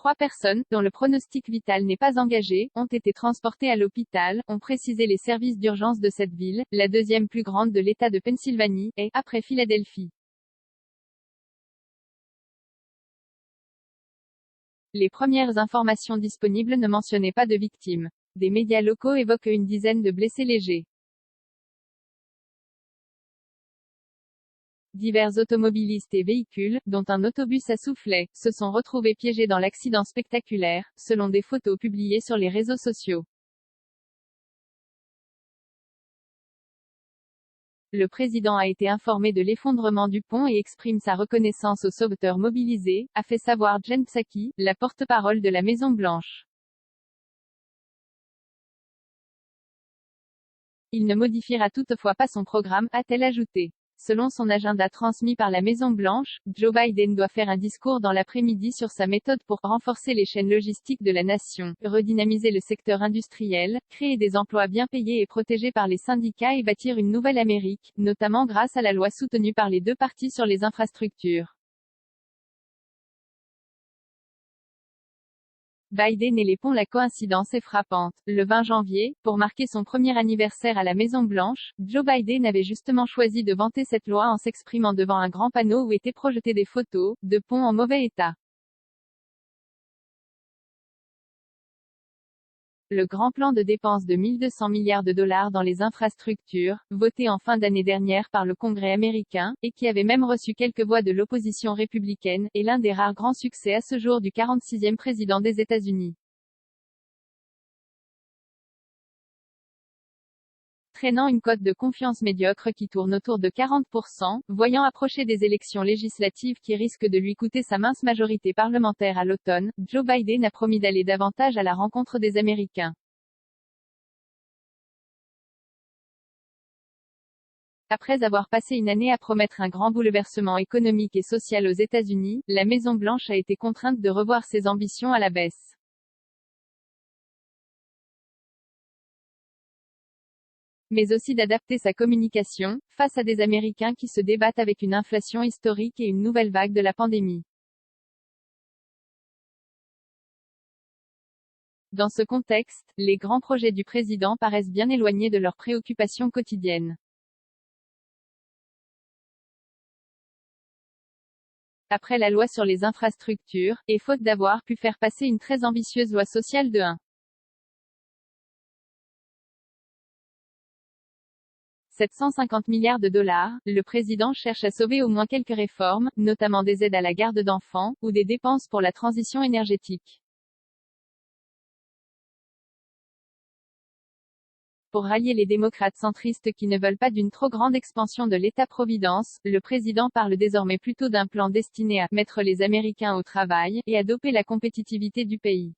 3 personnes, dont le pronostic vital n'est pas engagé, ont été transportées à l'hôpital, ont précisé les services d'urgence de cette ville, la deuxième plus grande de l'État de Pennsylvanie, et, après Philadelphie. Les premières informations disponibles ne mentionnaient pas de victimes. Des médias locaux évoquent une dizaine de blessés légers. Divers automobilistes et véhicules, dont un autobus à soufflet, se sont retrouvés piégés dans l'accident spectaculaire, selon des photos publiées sur les réseaux sociaux. Le président a été informé de l'effondrement du pont et exprime sa reconnaissance aux sauveteurs mobilisés, a fait savoir Jen Psaki, la porte-parole de la Maison-Blanche. Il ne modifiera toutefois pas son programme, a-t-elle ajouté. Selon son agenda transmis par la Maison-Blanche, Joe Biden doit faire un discours dans l'après-midi sur sa méthode pour renforcer les chaînes logistiques de la nation, redynamiser le secteur industriel, créer des emplois bien payés et protégés par les syndicats et bâtir une nouvelle Amérique, notamment grâce à la loi soutenue par les deux partis sur les infrastructures. Biden et les ponts. La coïncidence est frappante. Le 20 janvier, pour marquer son premier anniversaire à la Maison-Blanche, Joe Biden avait justement choisi de vanter cette loi en s'exprimant devant un grand panneau où étaient projetées des photos de ponts en mauvais état. Le grand plan de dépenses de 1 200 milliards de dollars dans les infrastructures, voté en fin d'année dernière par le Congrès américain, et qui avait même reçu quelques voix de l'opposition républicaine, est l'un des rares grands succès à ce jour du 46e président des États-Unis. Traînant une cote de confiance médiocre qui tourne autour de 40%, voyant approcher des élections législatives qui risquent de lui coûter sa mince majorité parlementaire à l'automne, Joe Biden a promis d'aller davantage à la rencontre des Américains. Après avoir passé une année à promettre un grand bouleversement économique et social aux États-Unis, la Maison-Blanche a été contrainte de revoir ses ambitions à la baisse. Mais aussi d'adapter sa communication, face à des Américains qui se débattent avec une inflation historique et une nouvelle vague de la pandémie. Dans ce contexte, les grands projets du président paraissent bien éloignés de leurs préoccupations quotidiennes. Après la loi sur les infrastructures, et faute d'avoir pu faire passer une très ambitieuse loi sociale de 750 milliards de dollars, le président cherche à sauver au moins quelques réformes, notamment des aides à la garde d'enfants, ou des dépenses pour la transition énergétique. Pour rallier les démocrates centristes qui ne veulent pas d'une trop grande expansion de l'État-providence, le président parle désormais plutôt d'un plan destiné à « mettre les Américains au travail » et à doper la compétitivité du pays.